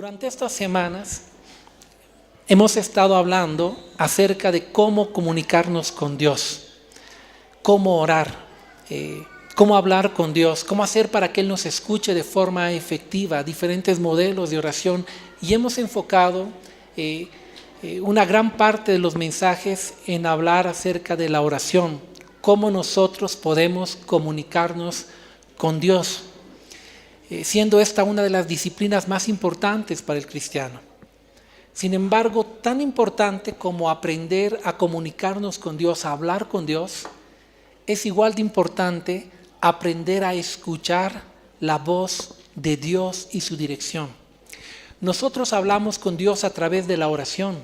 Durante estas semanas hemos estado hablando acerca de cómo comunicarnos con Dios, cómo orar, cómo hablar con Dios, cómo hacer para que Él nos escuche de forma efectiva, diferentes modelos de oración. Y hemos enfocado una gran parte de los mensajes en hablar acerca de la oración, cómo nosotros podemos comunicarnos con Dios, siendo esta una de las disciplinas más importantes para el cristiano. Sin embargo, tan importante como aprender a comunicarnos con Dios, a hablar con Dios, es igual de importante aprender a escuchar la voz de Dios y su dirección. Nosotros hablamos con Dios a través de la oración,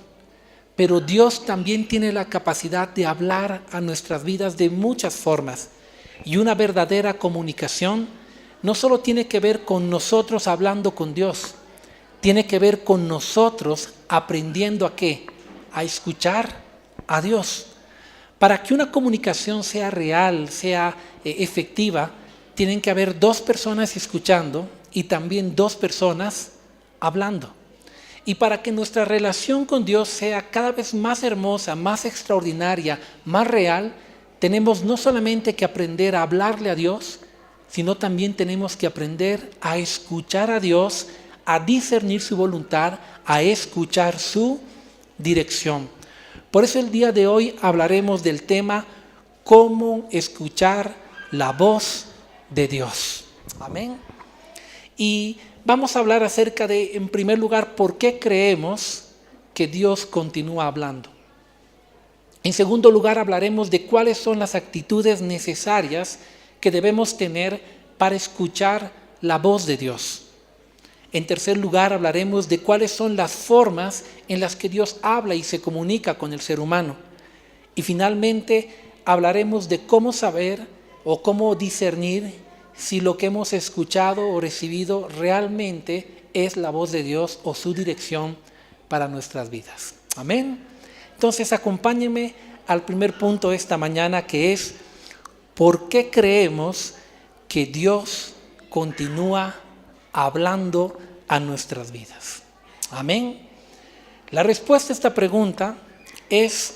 pero Dios también tiene la capacidad de hablar a nuestras vidas de muchas formas. Y una verdadera comunicación no solo tiene que ver con nosotros hablando con Dios, tiene que ver con nosotros aprendiendo ¿a qué? A escuchar a Dios. Para que una comunicación sea real, sea efectiva, tienen que haber dos personas escuchando y también dos personas hablando. Y para que nuestra relación con Dios sea cada vez más hermosa, más extraordinaria, más real, tenemos no solamente que aprender a hablarle a Dios, sino también tenemos que aprender a escuchar a Dios, a discernir su voluntad, a escuchar su dirección. Por eso el día de hoy hablaremos del tema cómo escuchar la voz de Dios. Amén. Y vamos a hablar acerca de, en primer lugar, por qué creemos que Dios continúa hablando. En segundo lugar, hablaremos de cuáles son las actitudes necesarias que debemos tener para escuchar la voz de Dios. En tercer lugar, hablaremos de cuáles son las formas en las que Dios habla y se comunica con el ser humano. Y finalmente, hablaremos de cómo saber o cómo discernir si lo que hemos escuchado o recibido realmente es la voz de Dios o su dirección para nuestras vidas. Amén. Entonces, acompáñenme al primer punto de esta mañana, que es ¿por qué creemos que Dios continúa hablando a nuestras vidas? Amén. La respuesta a esta pregunta es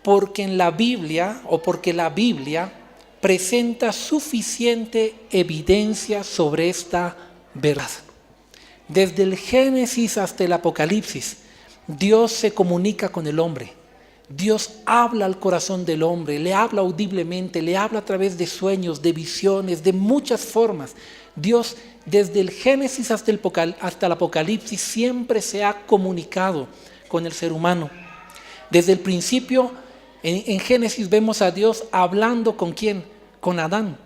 porque en la Biblia porque la Biblia presenta suficiente evidencia sobre esta verdad. Desde el Génesis hasta el Apocalipsis, Dios se comunica con el hombre. Dios habla al corazón del hombre, le habla audiblemente, le habla a través de sueños, de visiones, de muchas formas. Dios, desde el Génesis hasta el Apocalipsis, siempre se ha comunicado con el ser humano. Desde el principio, en Génesis vemos a Dios hablando ¿con quién? Con Adán.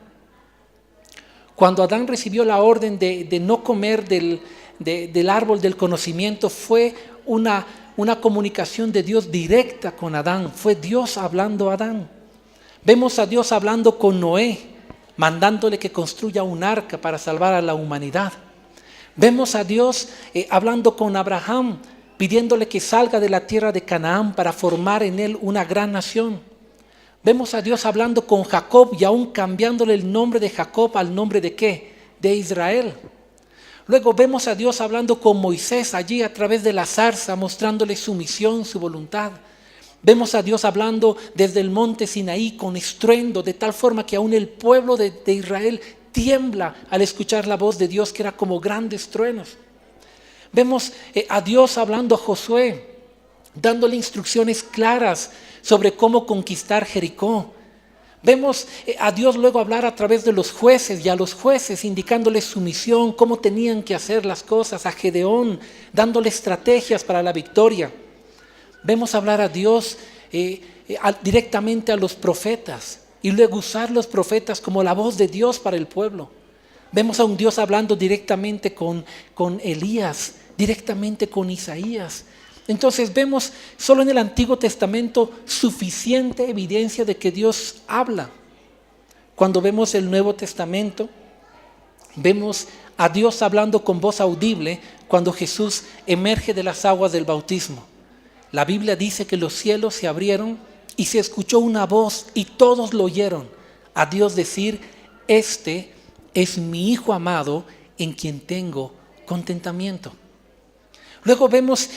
Cuando Adán recibió la orden de no comer del árbol del conocimiento, fue una comunicación de Dios directa con Adán. Fue Dios hablando a Adán. Vemos a Dios hablando con Noé, mandándole que construya un arca para salvar a la humanidad. Vemos a Dios hablando con Abraham, pidiéndole que salga de la tierra de Canaán para formar en él una gran nación. Vemos a Dios hablando con Jacob y aún cambiándole el nombre de Jacob al nombre de ¿qué? De Israel. Luego vemos a Dios hablando con Moisés allí a través de la zarza, mostrándole su misión, su voluntad. Vemos a Dios hablando desde el monte Sinaí con estruendo, de tal forma que aún el pueblo de Israel tiembla al escuchar la voz de Dios, que era como grandes truenos. Vemos a Dios hablando a Josué, dándole instrucciones claras sobre cómo conquistar Jericó. Vemos a Dios luego hablar a través de los jueces y a los jueces indicándoles su misión, cómo tenían que hacer las cosas, a Gedeón dándole estrategias para la victoria. Vemos hablar a Dios directamente a los profetas y luego usar los profetas como la voz de Dios para el pueblo. Vemos a un Dios hablando directamente con Elías, directamente con Isaías. Entonces vemos solo en el Antiguo Testamento suficiente evidencia de que Dios habla. Cuando vemos el Nuevo Testamento, vemos a Dios hablando con voz audible cuando Jesús emerge de las aguas del bautismo. La Biblia dice que los cielos se abrieron y se escuchó una voz y todos lo oyeron. A Dios decir, este es mi Hijo amado en quien tengo contentamiento. Luego vemos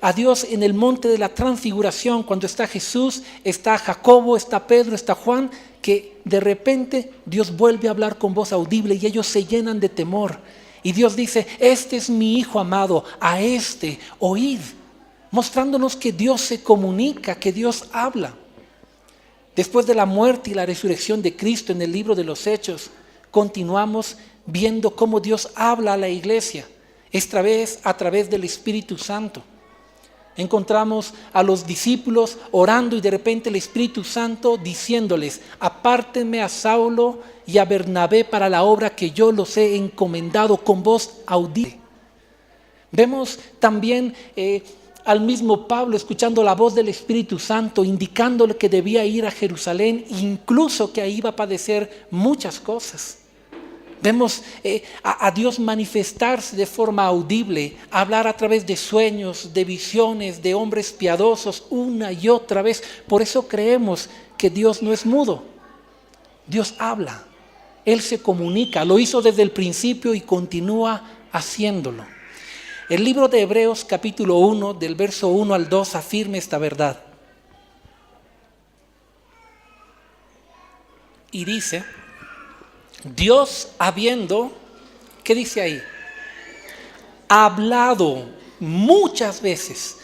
a Dios en el monte de la transfiguración, cuando está Jesús, está Jacobo, está Pedro, está Juan, que de repente Dios vuelve a hablar con voz audible y ellos se llenan de temor. Y Dios dice, este es mi Hijo amado, a este oíd, mostrándonos que Dios se comunica, que Dios habla. Después de la muerte y la resurrección de Cristo en el libro de los Hechos, continuamos viendo cómo Dios habla a la iglesia, esta vez a través del Espíritu Santo. Encontramos a los discípulos orando y de repente el Espíritu Santo diciéndoles, apártenme a Saulo y a Bernabé para la obra que yo los he encomendado, con voz audible. Vemos también al mismo Pablo escuchando la voz del Espíritu Santo, indicándole que debía ir a Jerusalén, incluso que ahí iba a padecer muchas cosas. Vemos a Dios manifestarse de forma audible, hablar a través de sueños, de visiones, de hombres piadosos, una y otra vez. Por eso creemos que Dios no es mudo. Dios habla, Él se comunica, lo hizo desde el principio y continúa haciéndolo. El libro de Hebreos capítulo 1, del verso 1 al 2, afirma esta verdad. Y dice, Dios habiendo, ¿qué dice ahí? Hablado muchas veces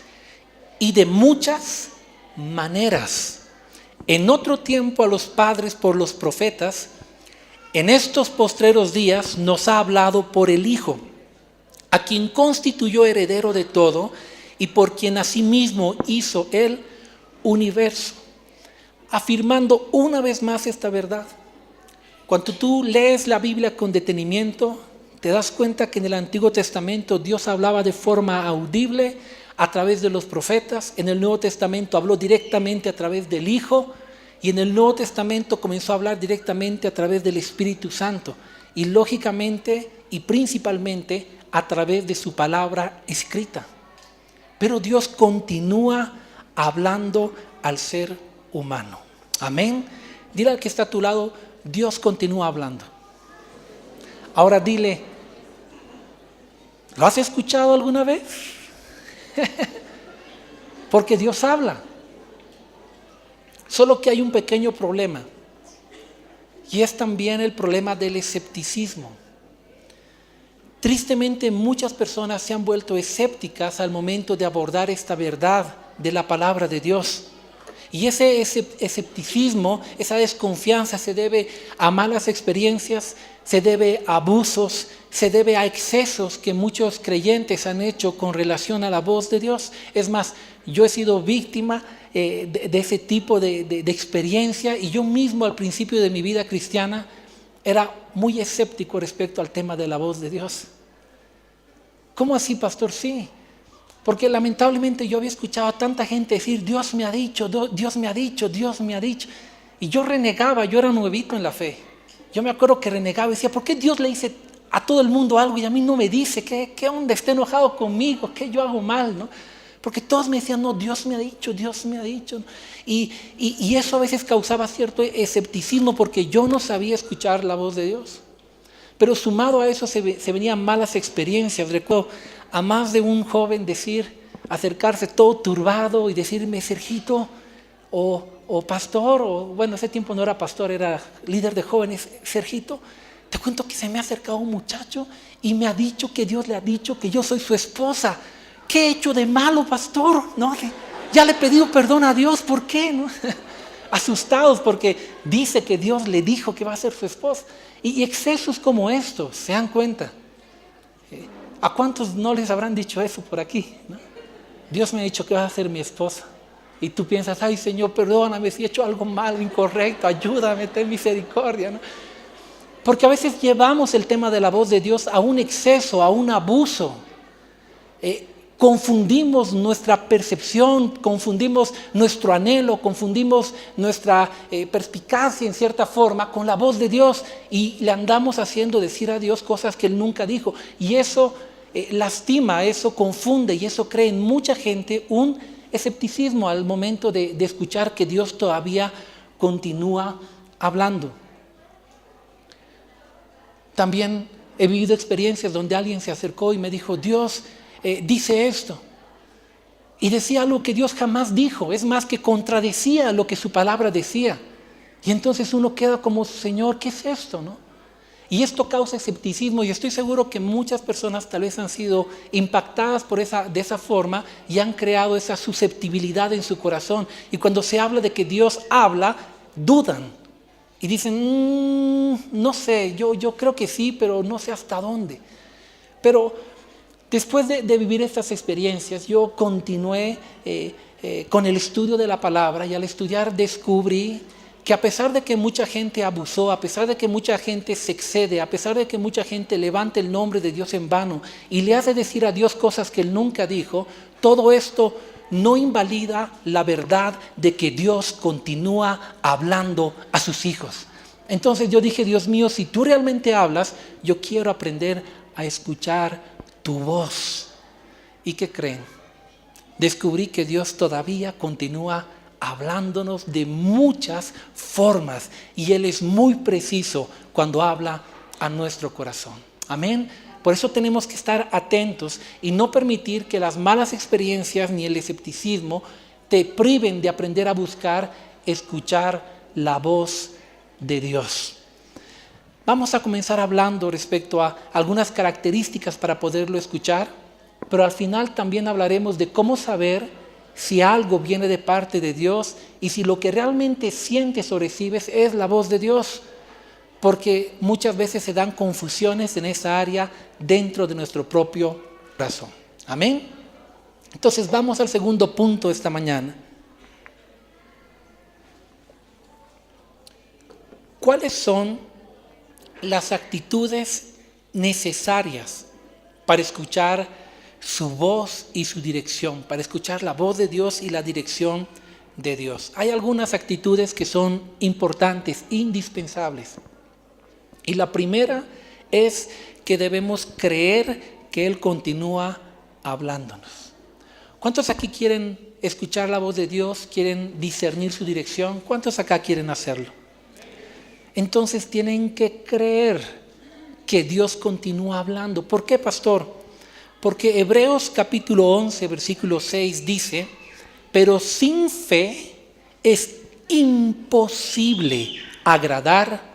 y de muchas maneras. En otro tiempo a los padres por los profetas, en estos postreros días nos ha hablado por el Hijo, a quien constituyó heredero de todo y por quien asimismo hizo el universo, afirmando una vez más esta verdad. Cuando tú lees la Biblia con detenimiento, te das cuenta que en el Antiguo Testamento Dios hablaba de forma audible a través de los profetas. En el Nuevo Testamento habló directamente a través del Hijo. Y en el Nuevo Testamento comenzó a hablar directamente a través del Espíritu Santo. Y lógicamente y principalmente a través de su palabra escrita. Pero Dios continúa hablando al ser humano. Amén. Dile al que está a tu lado, Dios continúa hablando. Ahora dile, ¿lo has escuchado alguna vez? Porque Dios habla. Solo que hay un pequeño problema. Y es también el problema del escepticismo. Tristemente muchas personas se han vuelto escépticas al momento de abordar esta verdad de la palabra de Dios. Y ese escepticismo, esa desconfianza se debe a malas experiencias, se debe a abusos, se debe a excesos que muchos creyentes han hecho con relación a la voz de Dios. Es más, yo he sido víctima de ese tipo de experiencia y yo mismo al principio de mi vida cristiana era muy escéptico respecto al tema de la voz de Dios. ¿Cómo así, pastor? Sí. Porque lamentablemente yo había escuchado a tanta gente decir, Dios me ha dicho, Dios me ha dicho, Dios me ha dicho. Y yo renegaba, yo era nuevito en la fe. Yo me acuerdo que renegaba y decía, ¿por qué Dios le dice a todo el mundo algo y a mí no me dice? ¿Qué onda? Está enojado conmigo, ¿qué yo hago mal? ¿No? Porque todos me decían, no, Dios me ha dicho, Dios me ha dicho. Y eso a veces causaba cierto escepticismo porque yo no sabía escuchar la voz de Dios. Pero sumado a eso se venían malas experiencias. Recuerdo a más de un joven acercarse todo turbado y decirme, Sergito, o pastor, o bueno, ese tiempo no era pastor, era líder de jóvenes, Sergito, te cuento que se me ha acercado un muchacho y me ha dicho que Dios le ha dicho que yo soy su esposa. ¿Qué he hecho de malo, pastor? ¿No? Ya le he pedido perdón a Dios, ¿por qué? ¿No? Asustados porque dice que Dios le dijo que va a ser su esposa. Y excesos como estos, ¿se dan cuenta? ¿A cuántos no les habrán dicho eso por aquí? ¿No? Dios me ha dicho que vas a ser mi esposa. Y tú piensas, ay Señor, perdóname si he hecho algo malo, incorrecto, ayúdame, ten misericordia, ¿no? Porque a veces llevamos el tema de la voz de Dios a un exceso, a un abuso. Confundimos nuestra percepción, confundimos nuestro anhelo, confundimos nuestra perspicacia en cierta forma con la voz de Dios y le andamos haciendo decir a Dios cosas que Él nunca dijo. Y eso lastima, eso confunde y eso crea en mucha gente un escepticismo al momento de escuchar que Dios todavía continúa hablando. También he vivido experiencias donde alguien se acercó y me dijo, Dios dice esto. Y decía algo que Dios jamás dijo, es más, que contradecía lo que su palabra decía. Y entonces uno queda como, Señor, ¿qué es esto, no? Y esto causa escepticismo, y estoy seguro que muchas personas tal vez han sido impactadas de esa forma y han creado esa susceptibilidad en su corazón. Y cuando se habla de que Dios habla, dudan y dicen, no sé, yo creo que sí, pero no sé hasta dónde. Pero después de vivir estas experiencias, yo continué con el estudio de la palabra, y al estudiar descubrí que a pesar de que mucha gente abusó, a pesar de que mucha gente se excede, a pesar de que mucha gente levanta el nombre de Dios en vano y le hace decir a Dios cosas que Él nunca dijo, todo esto no invalida la verdad de que Dios continúa hablando a sus hijos. Entonces yo dije, Dios mío, si tú realmente hablas, yo quiero aprender a escuchar tu voz. ¿Y qué creen? Descubrí que Dios todavía continúa hablándonos de muchas formas, y Él es muy preciso cuando habla a nuestro corazón. Amén. Por eso tenemos que estar atentos y no permitir que las malas experiencias ni el escepticismo te priven de aprender a buscar, escuchar la voz de Dios. Vamos a comenzar hablando respecto a algunas características para poderlo escuchar, pero al final también hablaremos de cómo saber si algo viene de parte de Dios y si lo que realmente sientes o recibes es la voz de Dios, porque muchas veces se dan confusiones en esa área dentro de nuestro propio corazón. Amén. Entonces vamos al segundo punto esta mañana. ¿Cuáles son las actitudes necesarias para escuchar su voz y su dirección, para escuchar la voz de Dios y la dirección de Dios? Hay algunas actitudes que son importantes, indispensables. Y la primera es que debemos creer que Él continúa hablándonos. ¿Cuántos aquí quieren escuchar la voz de Dios? ¿Quieren discernir su dirección? ¿Cuántos acá quieren hacerlo? Entonces tienen que creer que Dios continúa hablando. ¿Por qué, pastor? Porque Hebreos capítulo 11, versículo 6 dice, pero sin fe es imposible agradar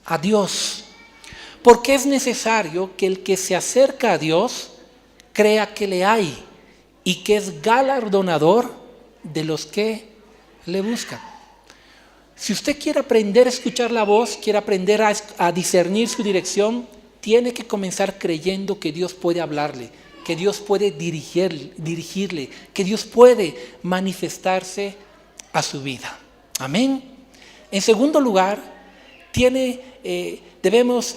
a Dios, porque es necesario que el que se acerca a Dios crea que le hay y que es galardonador de los que le buscan. Si usted quiere aprender a escuchar la voz, quiere aprender a discernir su dirección, tiene que comenzar creyendo que Dios puede hablarle, que Dios puede dirigirle, que Dios puede manifestarse a su vida. Amén. En segundo lugar, debemos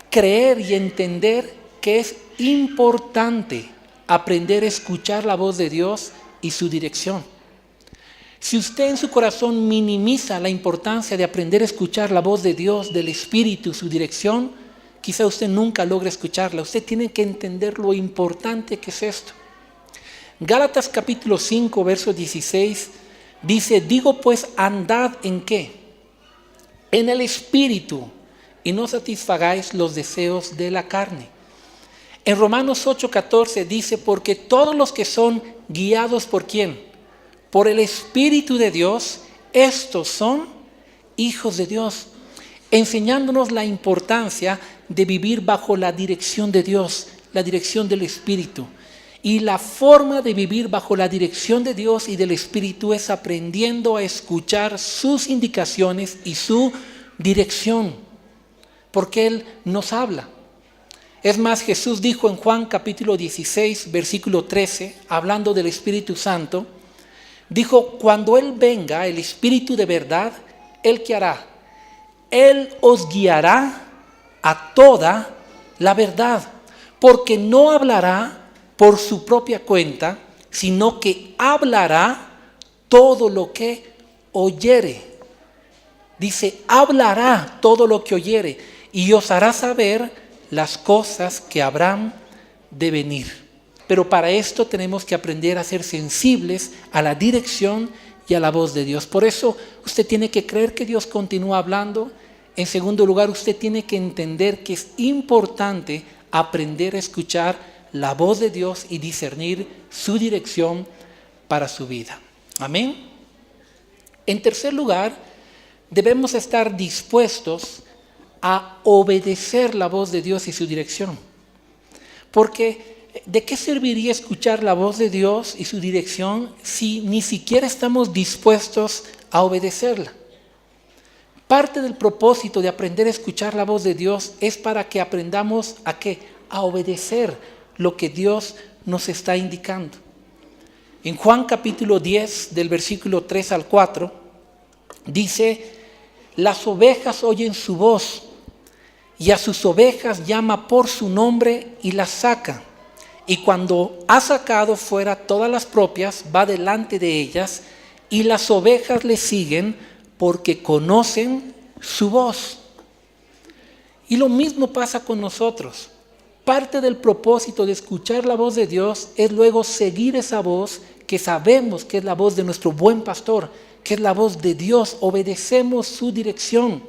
creer y entender que es importante aprender a escuchar la voz de Dios y su dirección. Si usted en su corazón minimiza la importancia de aprender a escuchar la voz de Dios, del Espíritu, su dirección, quizá usted nunca logre escucharla. Usted tiene que entender lo importante que es esto. Gálatas capítulo 5, verso 16 dice, digo pues, andad ¿en qué? En el Espíritu, y no satisfagáis los deseos de la carne. En Romanos 8, 14 dice, porque todos los que son guiados ¿por quién? Por el Espíritu de Dios, estos son hijos de Dios, enseñándonos la importancia de vivir bajo la dirección de Dios, la dirección del Espíritu. Y la forma de vivir bajo la dirección de Dios y del Espíritu es aprendiendo a escuchar sus indicaciones y su dirección, porque Él nos habla. Es más, Jesús dijo en Juan capítulo 16, versículo 13, hablando del Espíritu Santo, dijo, cuando Él venga, el Espíritu de verdad, ¿Él qué hará? Él os guiará a toda la verdad, porque no hablará por su propia cuenta, sino que hablará todo lo que oyere. Dice, hablará todo lo que oyere y os hará saber las cosas que habrán de venir. Pero para esto tenemos que aprender a ser sensibles a la dirección y a la voz de Dios. Por eso usted tiene que creer que Dios continúa hablando. En segundo lugar, usted tiene que entender que es importante aprender a escuchar la voz de Dios y discernir su dirección para su vida. Amén. En tercer lugar, debemos estar dispuestos a obedecer la voz de Dios y su dirección. Porque ¿de qué serviría escuchar la voz de Dios y su dirección si ni siquiera estamos dispuestos a obedecerla? Parte del propósito de aprender a escuchar la voz de Dios es para que aprendamos ¿a qué? A obedecer lo que Dios nos está indicando. En Juan capítulo 10, del versículo 3 al 4, dice: las ovejas oyen su voz, y a sus ovejas llama por su nombre y las saca. Y cuando ha sacado fuera todas las propias, va delante de ellas, y las ovejas le siguen porque conocen su voz. Y lo mismo pasa con nosotros. Parte del propósito de escuchar la voz de Dios es luego seguir esa voz que sabemos que es la voz de nuestro buen pastor, que es la voz de Dios. Obedecemos su dirección,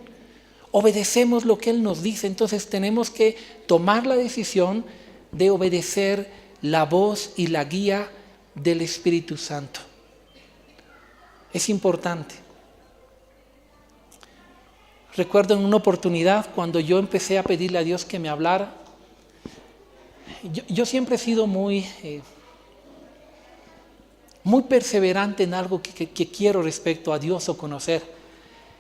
obedecemos lo que Él nos dice. Entonces tenemos que tomar la decisión de obedecer la voz y la guía del Espíritu Santo. Es importante. Recuerdo en una oportunidad cuando yo empecé a pedirle a Dios que me hablara. Yo siempre he sido muy perseverante en algo que quiero respecto a Dios o conocer.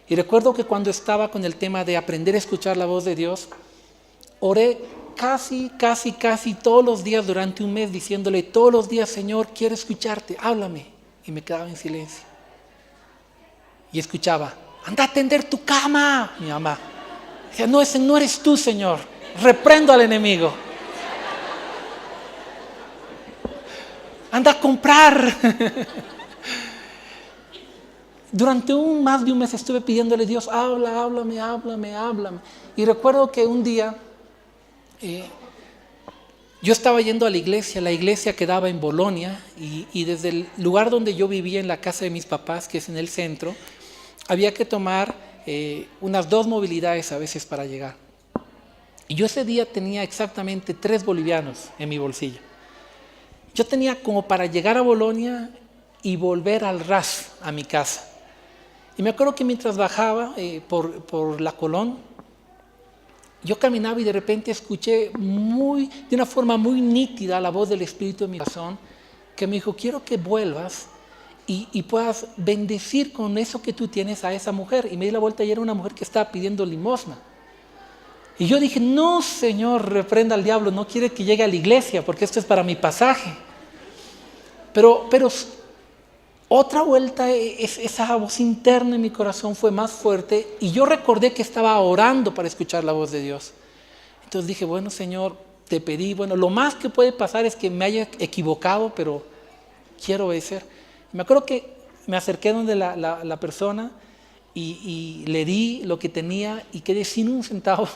Y recuerdo que cuando estaba con el tema de aprender a escuchar la voz de Dios, oré casi todos los días durante un mes diciéndole todos los días: Señor, quiero escucharte, háblame. Y me quedaba en silencio. Y escuchaba: anda a tender tu cama, mi mamá. Decía: no, ese no eres tú, Señor. Reprendo al enemigo. Anda a comprar. Durante más de un mes estuve pidiéndole: Dios, háblame. Y recuerdo que un día yo estaba yendo a la iglesia quedaba en Bolonia, y desde el lugar donde yo vivía, en la casa de mis papás, que es en el centro, había que tomar unas 2 movilidades a veces para llegar. Y yo ese día tenía exactamente 3 bolivianos en mi bolsillo. Yo tenía como para llegar a Bolonia y volver al ras a mi casa. Y me acuerdo que mientras bajaba por la Colón, yo caminaba y de repente escuché de una forma muy nítida la voz del Espíritu en mi corazón, que me dijo: quiero que vuelvas y puedas bendecir con eso que tú tienes a esa mujer. Y me di la vuelta y era una mujer que estaba pidiendo limosna. Y yo dije: no, Señor, reprenda al diablo, no quiere que llegue a la iglesia porque esto es para mi pasaje. Pero otra vuelta, esa voz interna en mi corazón fue más fuerte, y yo recordé que estaba orando para escuchar la voz de Dios. Entonces dije: bueno, Señor, te pedí, lo más que puede pasar es que me haya equivocado, pero quiero obedecer. Me acuerdo que me acerqué donde la persona y le di lo que tenía y quedé sin un centavo.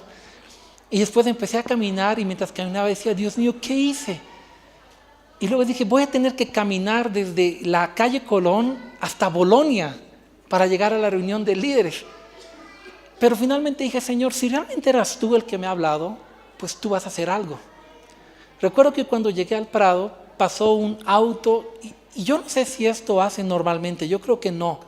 Y después empecé a caminar, y mientras caminaba decía: Dios mío, ¿qué hice? Y luego dije: voy a tener que caminar desde la calle Colón hasta Bolonia para llegar a la reunión de líderes. Pero finalmente dije: Señor, si realmente eras tú el que me ha hablado, pues tú vas a hacer algo. Recuerdo que cuando llegué al Prado pasó un auto, y yo no sé si esto hace normalmente, yo creo que no,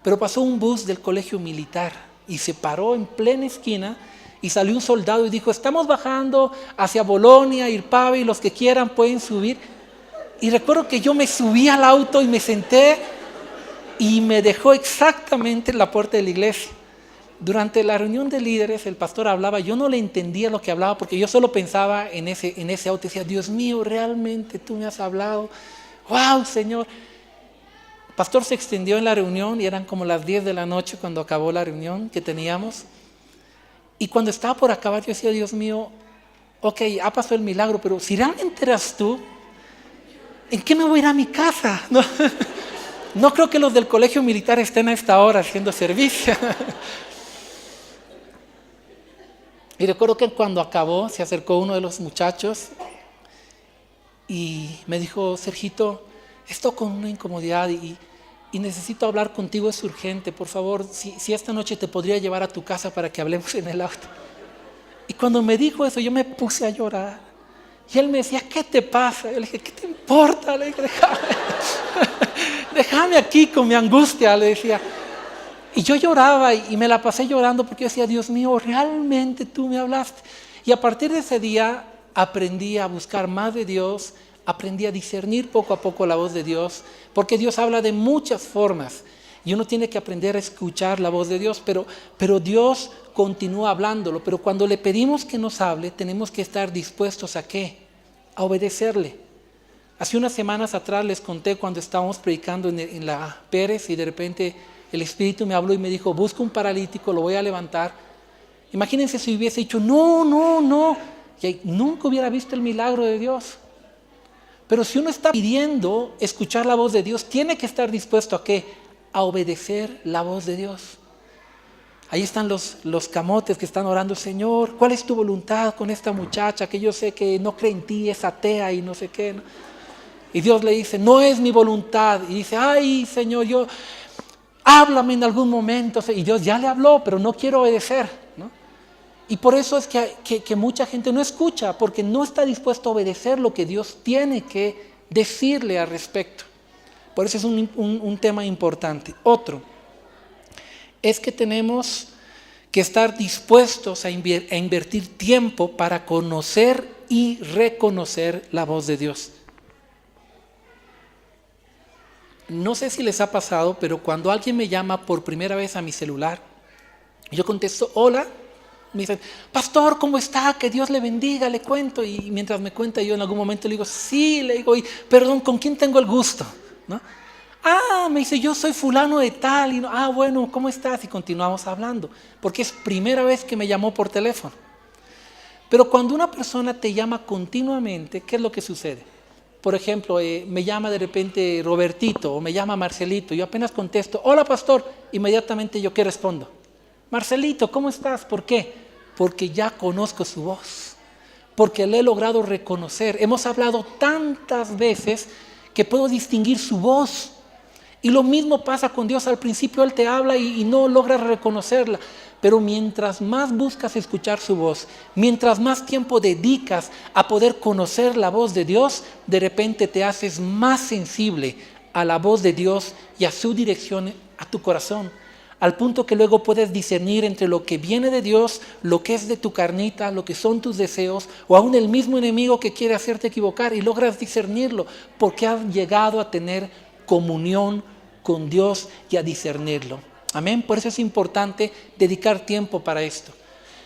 pero pasó un bus del colegio militar y se paró en plena esquina, y salió un soldado y dijo: estamos bajando hacia Bolonia, Irpave, y los que quieran pueden subir. Y recuerdo que yo me subí al auto y me senté, y me dejó exactamente en la puerta de la iglesia. Durante la reunión de líderes el pastor hablaba, yo no le entendía lo que hablaba porque yo solo pensaba en ese auto y decía: Dios mío, realmente tú me has hablado. ¡Wow, Señor! El pastor se extendió en la reunión y eran como las 10 de la noche cuando acabó la reunión que teníamos. Y cuando estaba por acabar yo decía: Dios mío, ok, ha pasado el milagro, pero si realmente eras tú, ¿en qué me voy a ir a mi casa? No creo que los del colegio militar estén a esta hora haciendo servicio. Y recuerdo que cuando acabó se acercó uno de los muchachos y me dijo: Sergito, estoy con una incomodidad y necesito hablar contigo, es urgente, por favor, si esta noche te podría llevar a tu casa para que hablemos en el auto. Y cuando me dijo eso yo me puse a llorar. Y él me decía, ¿qué te pasa? Yo le dije, ¿qué te importa? Le dije, déjame aquí con mi angustia, le decía. Y yo lloraba y me la pasé llorando porque yo decía, Dios mío, realmente tú me hablaste. Y a partir de ese día aprendí a buscar más de Dios, aprendí a discernir poco a poco la voz de Dios, porque Dios habla de muchas formas. Y uno tiene que aprender a escuchar la voz de Dios, pero Dios continúa hablándolo. Pero cuando le pedimos que nos hable, tenemos que estar dispuestos ¿a qué? A obedecerle. Hace unas semanas atrás les conté cuando estábamos predicando en la Pérez y de repente el Espíritu me habló y me dijo, busca un paralítico, lo voy a levantar. Imagínense si hubiese dicho, no, y nunca hubiera visto el milagro de Dios. Pero si uno está pidiendo escuchar la voz de Dios, tiene que estar dispuesto ¿a qué? A obedecer la voz de Dios. Ahí están los camotes que están orando, Señor, ¿cuál es tu voluntad con esta muchacha que yo sé que no cree en ti, es atea y no sé qué? ¿No? Y Dios le dice, no es mi voluntad. Y dice, ay Señor, háblame en algún momento. Y Dios ya le habló, pero no quiero obedecer, ¿no? Y por eso es que mucha gente no escucha, porque no está dispuesto a obedecer lo que Dios tiene que decirle al respecto. Por eso es un tema importante. Otro, es que tenemos que estar dispuestos a invertir tiempo para conocer y reconocer la voz de Dios. No sé si les ha pasado, pero cuando alguien me llama por primera vez a mi celular, yo contesto, hola, me dicen, pastor, ¿cómo está? Que Dios le bendiga, le cuento. Y mientras me cuenta yo en algún momento le digo, sí, le digo, y, perdón, ¿con quién tengo el gusto? ¿No? Me dice, yo soy fulano de tal. Y no, bueno, ¿cómo estás? Y continuamos hablando, porque es primera vez que me llamó por teléfono. Pero cuando una persona te llama continuamente, ¿qué es lo que sucede? Por ejemplo, me llama de repente Robertito o me llama Marcelito. Yo apenas contesto, hola pastor, inmediatamente yo ¿qué respondo? Marcelito, ¿cómo estás? ¿Por qué? Porque ya conozco su voz, porque le he logrado reconocer. Hemos hablado tantas veces que puedo distinguir su voz. Y lo mismo pasa con Dios. Al principio Él te habla y no logras reconocerla. Pero mientras más buscas escuchar su voz, mientras más tiempo dedicas a poder conocer la voz de Dios, de repente te haces más sensible a la voz de Dios y a su dirección a tu corazón. Al punto que luego puedes discernir entre lo que viene de Dios, lo que es de tu carnita, lo que son tus deseos, o aún el mismo enemigo que quiere hacerte equivocar, y logras discernirlo porque has llegado a tener comunión con Dios y a discernirlo. Amén. Por eso es importante dedicar tiempo para esto.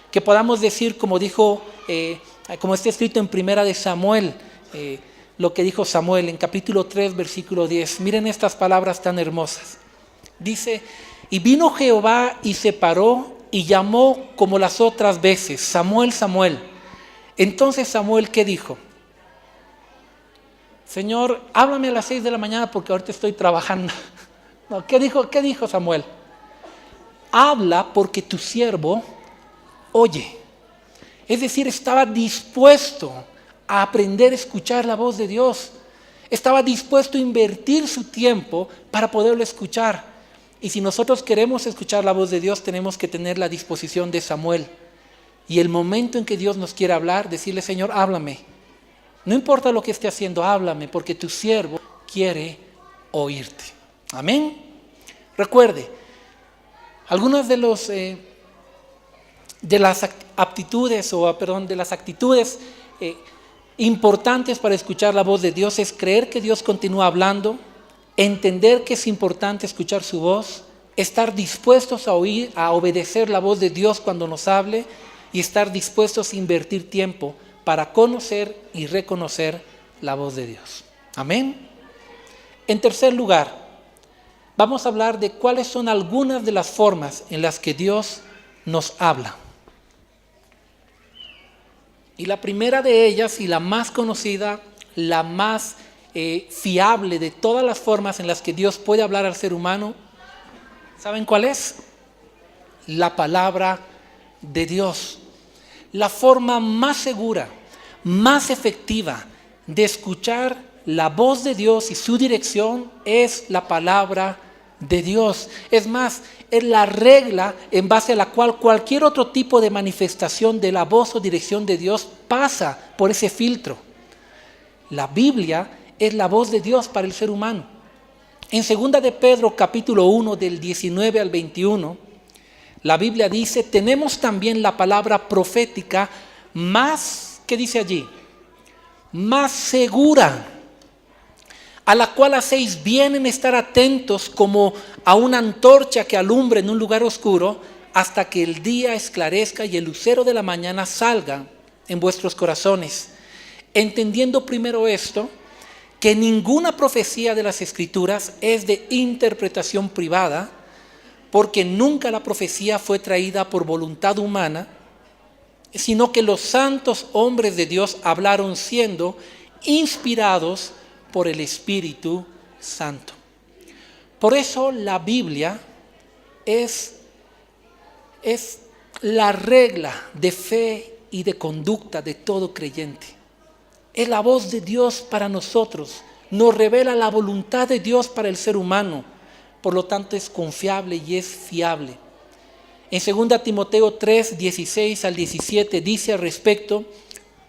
Que podamos decir, como dijo, como está escrito en Primera de Samuel, lo que dijo Samuel en capítulo 3, versículo 10. Miren estas palabras tan hermosas. Dice, y vino Jehová y se paró y llamó como las otras veces, Samuel, Samuel. Entonces Samuel, ¿qué dijo? Señor, háblame a las 6 de la mañana porque ahorita estoy trabajando. No, ¿qué dijo Samuel? Habla porque tu siervo oye. Es decir, estaba dispuesto a aprender a escuchar la voz de Dios. Estaba dispuesto a invertir su tiempo para poderlo escuchar. Y si nosotros queremos escuchar la voz de Dios, tenemos que tener la disposición de Samuel. Y el momento en que Dios nos quiera hablar, decirle, Señor, háblame. No importa lo que esté haciendo, háblame, porque tu siervo quiere oírte. Amén. Recuerde, algunas de las actitudes importantes para escuchar la voz de Dios es creer que Dios continúa hablando, entender que es importante escuchar su voz, estar dispuestos a oír, a obedecer la voz de Dios cuando nos hable y estar dispuestos a invertir tiempo para conocer y reconocer la voz de Dios. Amén. En tercer lugar, vamos a hablar de cuáles son algunas de las formas en las que Dios nos habla. Y la primera de ellas y la más conocida, la más fiable de todas las formas en las que Dios puede hablar al ser humano, ¿saben cuál es? La palabra de Dios. La forma más segura, más efectiva de escuchar la voz de Dios y su dirección es la palabra de Dios. Es más, es la regla en base a la cual cualquier otro tipo de manifestación de la voz o dirección de Dios pasa por ese filtro. La Biblia es la voz de Dios para el ser humano. En 2 de Pedro capítulo 1 del 19 al 21, la Biblia dice, tenemos también la palabra profética más, ¿qué dice allí? Más segura, a la cual hacéis bien en estar atentos como a una antorcha que alumbra en un lugar oscuro hasta que el día esclarezca y el lucero de la mañana salga en vuestros corazones. Entendiendo primero esto, que ninguna profecía de las Escrituras es de interpretación privada, porque nunca la profecía fue traída por voluntad humana, sino que los santos hombres de Dios hablaron siendo inspirados por el Espíritu Santo. Por eso la Biblia es la regla de fe y de conducta de todo creyente. Es la voz de Dios para nosotros, nos revela la voluntad de Dios para el ser humano, por lo tanto es confiable y es fiable. En 2 Timoteo 3, 16 al 17 dice al respecto,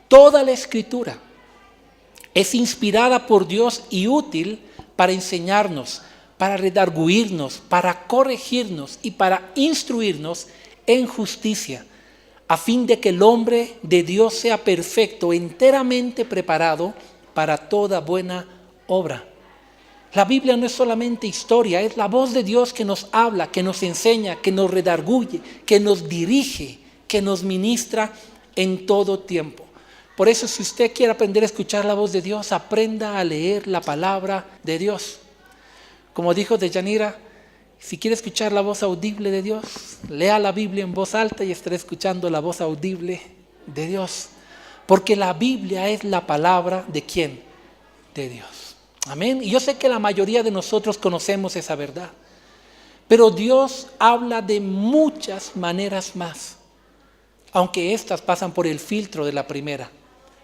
toda la Escritura es inspirada por Dios y útil para enseñarnos, para redarguirnos, para corregirnos y para instruirnos en justicia, a fin de que el hombre de Dios sea perfecto, enteramente preparado para toda buena obra. La Biblia no es solamente historia, es la voz de Dios que nos habla, que nos enseña, que nos redarguye, que nos dirige, que nos ministra en todo tiempo. Por eso, si usted quiere aprender a escuchar la voz de Dios, aprenda a leer la palabra de Dios. Como dijo Deyanira, si quiere escuchar la voz audible de Dios, lea la Biblia en voz alta y estará escuchando la voz audible de Dios. Porque la Biblia es la palabra ¿de quién? De Dios. Amén. Y yo sé que la mayoría de nosotros conocemos esa verdad. Pero Dios habla de muchas maneras más. Aunque estas pasan por el filtro de la primera.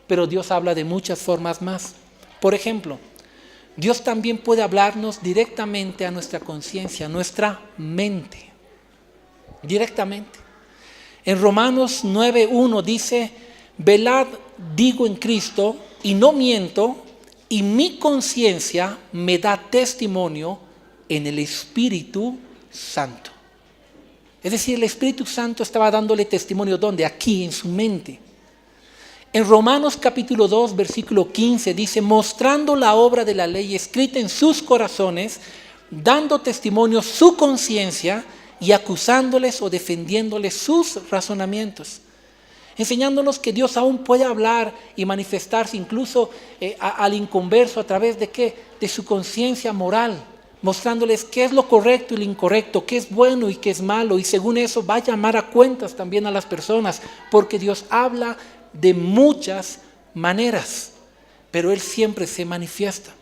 Pero Dios habla de muchas formas más. Por ejemplo, Dios también puede hablarnos directamente a nuestra conciencia, a nuestra mente. Directamente. En Romanos 9:1 dice, velad, digo en Cristo, y no miento, y mi conciencia me da testimonio en el Espíritu Santo. Es decir, el Espíritu Santo estaba dándole testimonio, ¿dónde? Aquí, en su mente. En Romanos capítulo 2, versículo 15 dice, mostrando la obra de la ley escrita en sus corazones, dando testimonio su conciencia y acusándoles o defendiéndoles sus razonamientos. Enseñándonos que Dios aún puede hablar y manifestarse incluso al inconverso a través de ¿qué? De su conciencia moral, mostrándoles qué es lo correcto y lo incorrecto, qué es bueno y qué es malo, y según eso va a llamar a cuentas también a las personas, porque Dios habla de muchas maneras, pero Él siempre se manifiesta.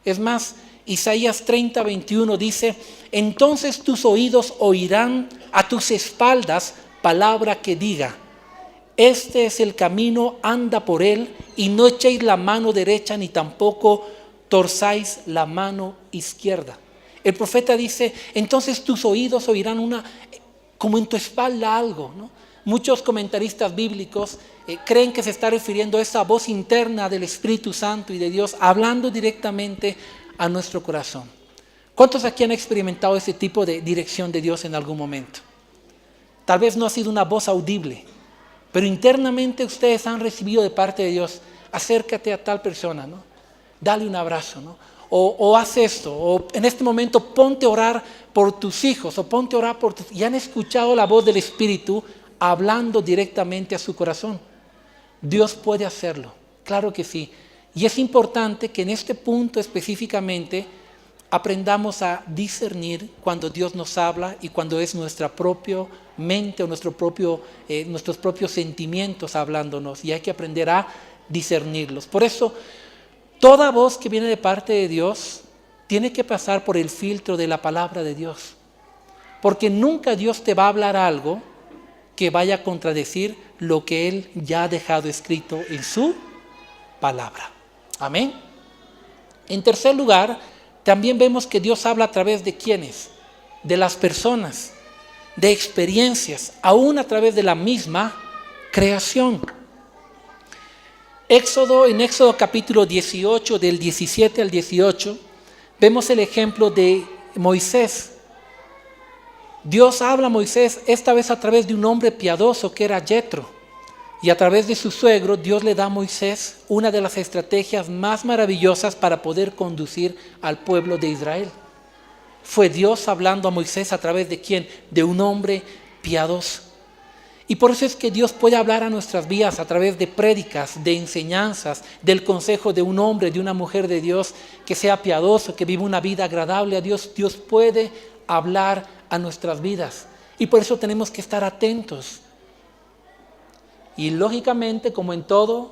Es más, Isaías 30, 21 dice, entonces tus oídos oirán a tus espaldas palabra que diga, este es el camino, anda por él, y no echéis la mano derecha ni tampoco torzáis la mano izquierda. El profeta dice, entonces tus oídos oirán como en tu espalda algo, ¿no? Muchos comentaristas bíblicos creen que se está refiriendo a esa voz interna del Espíritu Santo y de Dios hablando directamente a nuestro corazón. ¿Cuántos aquí han experimentado ese tipo de dirección de Dios en algún momento? Tal vez no ha sido una voz audible, pero internamente ustedes han recibido de parte de Dios, acércate a tal persona, ¿no? Dale un abrazo, ¿no? O haz esto, o en este momento ponte a orar por tus hijos, o ponte a orar por tus... Y han escuchado la voz del Espíritu hablando directamente a su corazón. Dios puede hacerlo, claro que sí. Y es importante que en este punto específicamente aprendamos a discernir cuando Dios nos habla y cuando es nuestra propia mente o nuestros propios sentimientos hablándonos, y hay que aprender a discernirlos. Por eso, toda voz que viene de parte de Dios tiene que pasar por el filtro de la palabra de Dios, porque nunca Dios te va a hablar algo que vaya a contradecir lo que Él ya ha dejado escrito en su palabra. Amén. En tercer lugar, también vemos que Dios habla a través de ¿quiénes? De las personas, de experiencias, aún a través de la misma creación. En Éxodo capítulo 18, del 17 al 18, vemos el ejemplo de Moisés. Dios habla a Moisés esta vez a través de un hombre piadoso que era Jetro. Y a través de su suegro, Dios le da a Moisés una de las estrategias más maravillosas para poder conducir al pueblo de Israel. Fue Dios hablando a Moisés a través de ¿quién? De un hombre piadoso. Y por eso es que Dios puede hablar a nuestras vidas a través de prédicas, de enseñanzas, del consejo de un hombre, de una mujer de Dios que sea piadoso, que viva una vida agradable a Dios. Dios puede hablar a nuestras vidas. Y por eso tenemos que estar atentos. Y lógicamente, como en todo,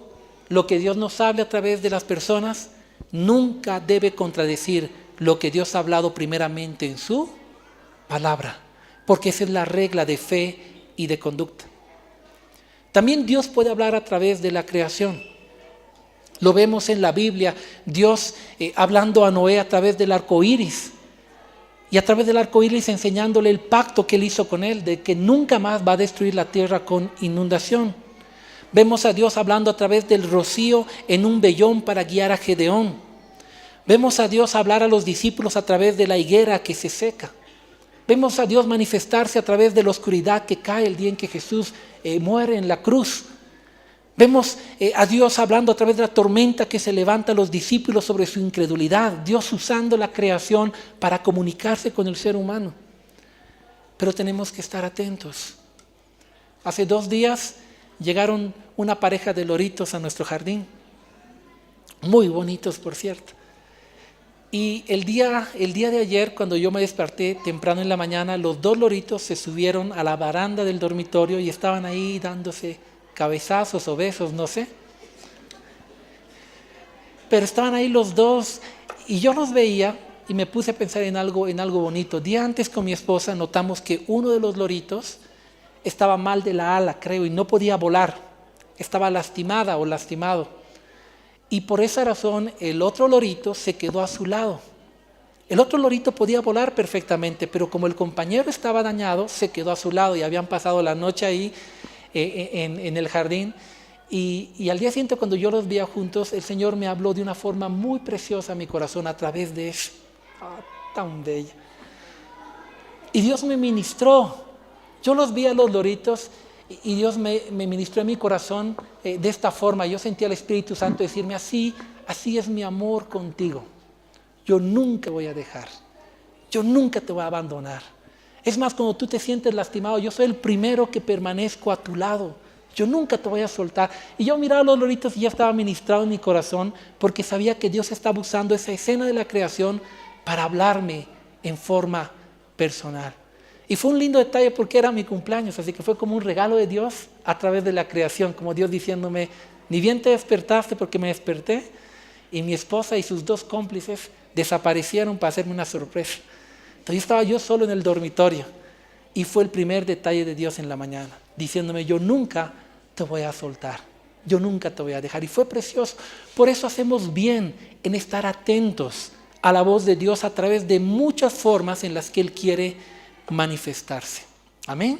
lo que Dios nos hable a través de las personas nunca debe contradecir lo que Dios ha hablado primeramente en su palabra, porque esa es la regla de fe y de conducta. También Dios puede hablar a través de la creación. Lo vemos en la Biblia, Dios hablando a Noé a través del arco iris, y a través del arco iris enseñándole el pacto que él hizo con él, de que nunca más va a destruir la tierra con inundación. Vemos a Dios hablando a través del rocío en un vellón para guiar a Gedeón. Vemos a Dios hablar a los discípulos a través de la higuera que se seca. Vemos a Dios manifestarse a través de la oscuridad que cae el día en que Jesús muere en la cruz. Vemos a Dios hablando a través de la tormenta que se levanta a los discípulos sobre su incredulidad. Dios usando la creación para comunicarse con el ser humano. Pero tenemos que estar atentos. Hace 2 días llegaron una pareja de loritos a nuestro jardín, muy bonitos por cierto. Y el día de ayer, cuando yo me desperté temprano en la mañana, los 2 loritos se subieron a la baranda del dormitorio y estaban ahí dándose cabezazos o besos, no sé. Pero estaban ahí los 2 y yo los veía y me puse a pensar en algo bonito. Día antes con mi esposa notamos que uno de los loritos estaba mal de la ala, creo, y no podía volar. Estaba lastimada o lastimado. Y por esa razón el otro lorito se quedó a su lado. El otro lorito podía volar perfectamente, pero como el compañero estaba dañado, se quedó a su lado y habían pasado la noche ahí en el jardín. Y al día siguiente, cuando yo los veía juntos, el Señor me habló de una forma muy preciosa a mi corazón a través de eso. Tan bella. Y Dios me ministró. Yo los vi a los loritos y Dios me ministró en mi corazón de esta forma. Yo sentía al Espíritu Santo decirme así es mi amor contigo. Yo nunca voy a dejar. Yo nunca te voy a abandonar. Es más, cuando tú te sientes lastimado, yo soy el primero que permanezco a tu lado. Yo nunca te voy a soltar. Y yo miraba a los loritos y ya estaba ministrado en mi corazón porque sabía que Dios estaba usando esa escena de la creación para hablarme en forma personal. Y fue un lindo detalle porque era mi cumpleaños, así que fue como un regalo de Dios a través de la creación, como Dios diciéndome, ni bien te despertaste porque me desperté, y mi esposa y sus 2 cómplices desaparecieron para hacerme una sorpresa. Entonces estaba yo solo en el dormitorio y fue el primer detalle de Dios en la mañana, diciéndome, yo nunca te voy a soltar, yo nunca te voy a dejar. Y fue precioso. Por eso hacemos bien en estar atentos a la voz de Dios a través de muchas formas en las que Él quiere manifestarse. Amén.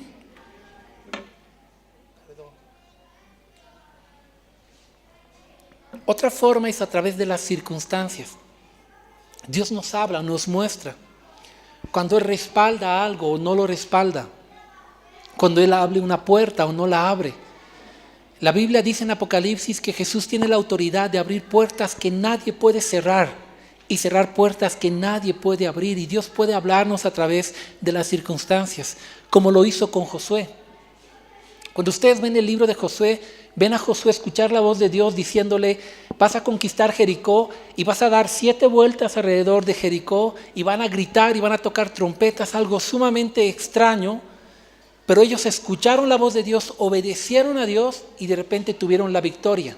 Otra forma es a través de las circunstancias. Dios nos habla, nos muestra cuando Él respalda algo o no lo respalda, cuando Él abre una puerta o no la abre. La Biblia dice en Apocalipsis que Jesús tiene la autoridad de abrir puertas que nadie puede cerrar y cerrar puertas que nadie puede abrir, y Dios puede hablarnos a través de las circunstancias, como lo hizo con Josué. Cuando ustedes ven el libro de Josué, ven a Josué escuchar la voz de Dios diciéndole, vas a conquistar Jericó y vas a dar 7 vueltas alrededor de Jericó y van a gritar y van a tocar trompetas, algo sumamente extraño, pero ellos escucharon la voz de Dios, obedecieron a Dios y de repente tuvieron la victoria.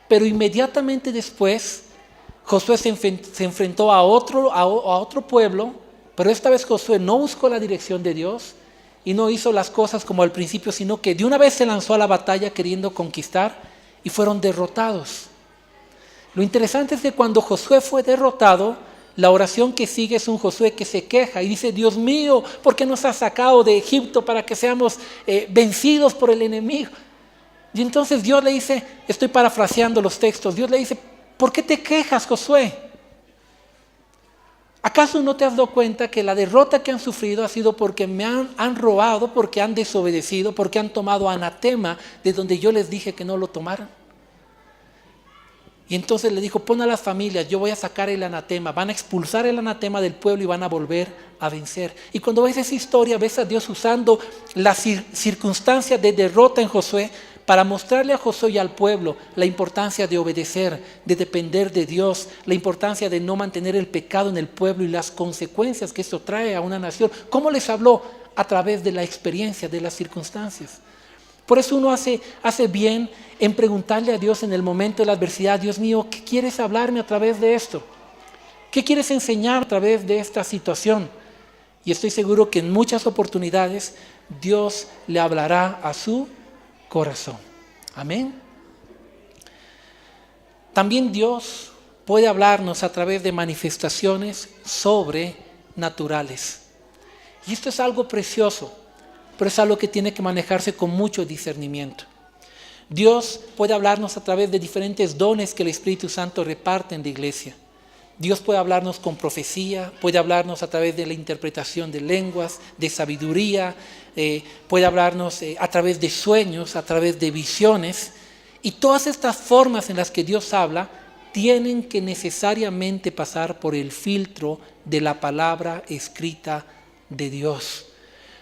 Pero inmediatamente después Josué se enfrentó a otro pueblo, pero esta vez Josué no buscó la dirección de Dios y no hizo las cosas como al principio, sino que de una vez se lanzó a la batalla queriendo conquistar y fueron derrotados. Lo interesante es que cuando Josué fue derrotado, la oración que sigue es un Josué que se queja y dice, Dios mío, ¿por qué nos has sacado de Egipto para que seamos vencidos por el enemigo? Y entonces Dios le dice, estoy parafraseando los textos, Dios le dice, ¿por qué te quejas, Josué? ¿Acaso no te has dado cuenta que la derrota que han sufrido ha sido porque me han robado, porque han desobedecido, porque han tomado anatema de donde yo les dije que no lo tomaran? Y entonces le dijo, pon a las familias, yo voy a sacar el anatema, van a expulsar el anatema del pueblo y van a volver a vencer. Y cuando ves esa historia, ves a Dios usando las circunstancias de derrota en Josué para mostrarle a Josué y al pueblo la importancia de obedecer, de depender de Dios, la importancia de no mantener el pecado en el pueblo y las consecuencias que esto trae a una nación. ¿Cómo les habló? A través de la experiencia, de las circunstancias. Por eso uno hace bien en preguntarle a Dios en el momento de la adversidad, Dios mío, ¿qué quieres hablarme a través de esto? ¿Qué quieres enseñar a través de esta situación? Y estoy seguro que en muchas oportunidades Dios le hablará a su corazón. Amén. También Dios puede hablarnos a través de manifestaciones sobrenaturales. Y esto es algo precioso, pero es algo que tiene que manejarse con mucho discernimiento. Dios puede hablarnos a través de diferentes dones que el Espíritu Santo reparte en la iglesia. Dios puede hablarnos con profecía, puede hablarnos a través de la interpretación de lenguas, de sabiduría, puede hablarnos a través de sueños, a través de visiones. Y todas estas formas en las que Dios habla tienen que necesariamente pasar por el filtro de la palabra escrita de Dios.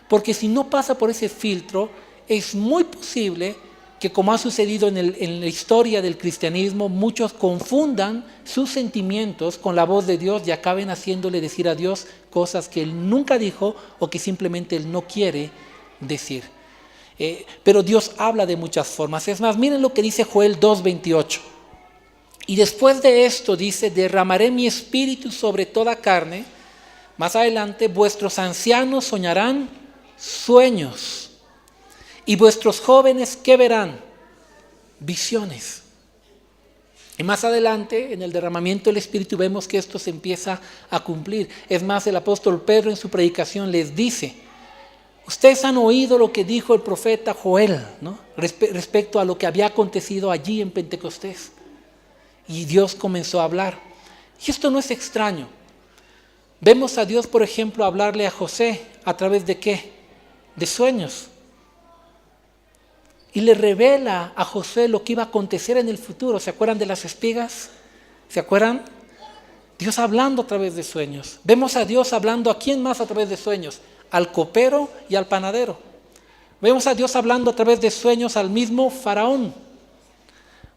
Porque si no pasa por ese filtro, es muy posible que, como ha sucedido en la historia del cristianismo, muchos confundan sus sentimientos con la voz de Dios y acaben haciéndole decir a Dios cosas que Él nunca dijo o que simplemente Él no quiere decir. Pero Dios habla de muchas formas. Es más, miren lo que dice Joel 2:28. Y después de esto dice, derramaré mi espíritu sobre toda carne. Más adelante, vuestros ancianos soñarán sueños. Y vuestros jóvenes, ¿qué verán? Visiones. Y más adelante, en el derramamiento del Espíritu, vemos que esto se empieza a cumplir. Es más, el apóstol Pedro en su predicación les dice, ustedes han oído lo que dijo el profeta Joel, ¿no? Respecto a lo que había acontecido allí en Pentecostés. Y Dios comenzó a hablar. Y esto no es extraño. Vemos a Dios, por ejemplo, hablarle a José a través de ¿qué? De sueños. Y le revela a José lo que iba a acontecer en el futuro. ¿Se acuerdan de las espigas? ¿Se acuerdan? Dios hablando a través de sueños. Vemos a Dios hablando a quién más a través de sueños. Al copero y al panadero. Vemos a Dios hablando a través de sueños al mismo faraón.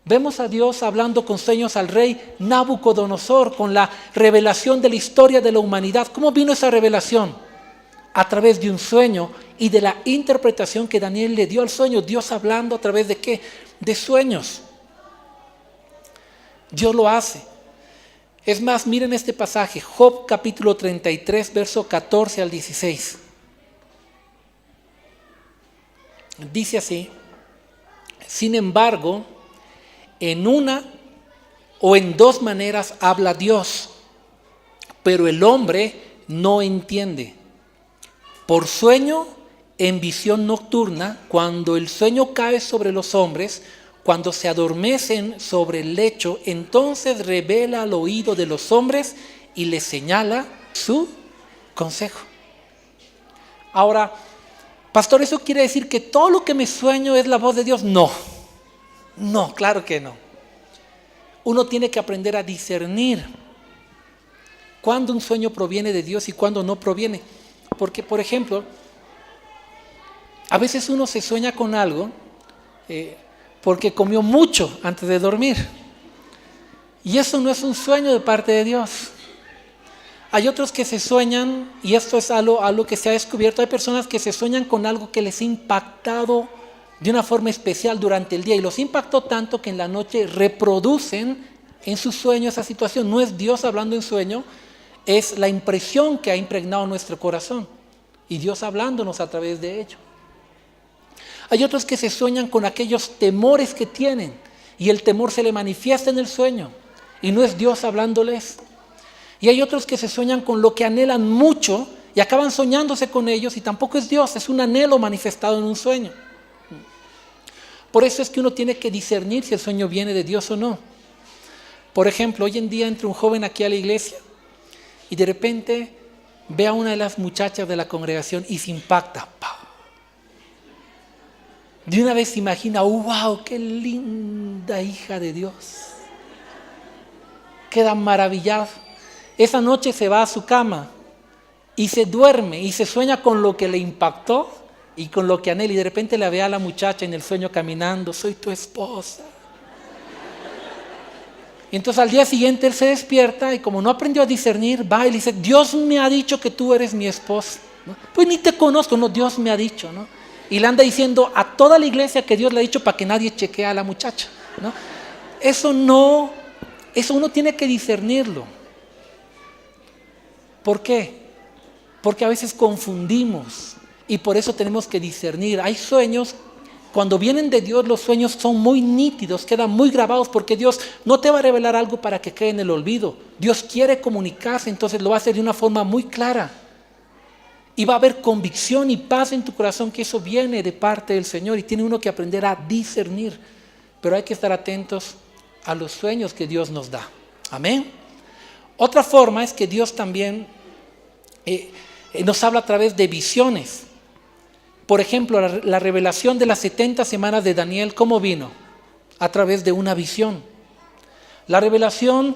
Vemos a Dios hablando con sueños al rey Nabucodonosor, con la revelación de la historia de la humanidad. ¿Cómo vino esa revelación? A través de un sueño y de la interpretación que Daniel le dio al sueño. Dios hablando a través de ¿qué? De sueños. Dios lo hace. Es más, miren este pasaje, Job capítulo 33, verso 14 al 16. Dice así, sin embargo, en una o en dos maneras habla Dios, pero el hombre no entiende. Por sueño, en visión nocturna, cuando el sueño cae sobre los hombres, cuando se adormecen sobre el lecho, entonces revela al oído de los hombres y les señala su consejo. Ahora, pastor, ¿eso quiere decir que todo lo que me sueño es la voz de Dios? No, claro que no. Uno tiene que aprender a discernir cuándo un sueño proviene de Dios y cuándo no proviene. Porque, por ejemplo, a veces uno se sueña con algo porque comió mucho antes de dormir. Y eso no es un sueño de parte de Dios. Hay otros que se sueñan, y esto es algo que se ha descubierto, hay personas que se sueñan con algo que les ha impactado de una forma especial durante el día y los impactó tanto que en la noche reproducen en su sueño esa situación. No es Dios hablando en sueño, es la impresión que ha impregnado nuestro corazón y Dios hablándonos a través de ello. Hay otros que se sueñan con aquellos temores que tienen y el temor se le manifiesta en el sueño y no es Dios hablándoles. Y hay otros que se sueñan con lo que anhelan mucho y acaban soñándose con ellos y tampoco es Dios, es un anhelo manifestado en un sueño. Por eso es que uno tiene que discernir si el sueño viene de Dios o no. Por ejemplo, hoy en día entra un joven aquí a la iglesia y de repente ve a una de las muchachas de la congregación y se impacta. ¡Pau! De una vez se imagina, wow, qué linda hija de Dios. Queda maravillado. Esa noche se va a su cama y se duerme y se sueña con lo que le impactó y con lo que anhela. Y de repente la ve a la muchacha en el sueño caminando, soy tu esposa. Y entonces al día siguiente él se despierta y como no aprendió a discernir, va y le dice, Dios me ha dicho que tú eres mi esposa, ¿no? Pues ni te conozco, no, Dios me ha dicho, ¿no? Y le anda diciendo a toda la iglesia que Dios le ha dicho para que nadie chequee a la muchacha, ¿no? Eso uno tiene que discernirlo. ¿Por qué? Porque a veces confundimos y por eso tenemos que discernir. Hay sueños, cuando vienen de Dios los sueños son muy nítidos, quedan muy grabados porque Dios no te va a revelar algo para que quede en el olvido. Dios quiere comunicarse, entonces lo va a hacer de una forma muy clara. Y va a haber convicción y paz en tu corazón que eso viene de parte del Señor y tiene uno que aprender a discernir. Pero hay que estar atentos a los sueños que Dios nos da. Amén. Otra forma es que Dios también nos habla a través de visiones. Por ejemplo, la revelación de las 70 semanas de Daniel, ¿cómo vino? A través de una visión. La revelación,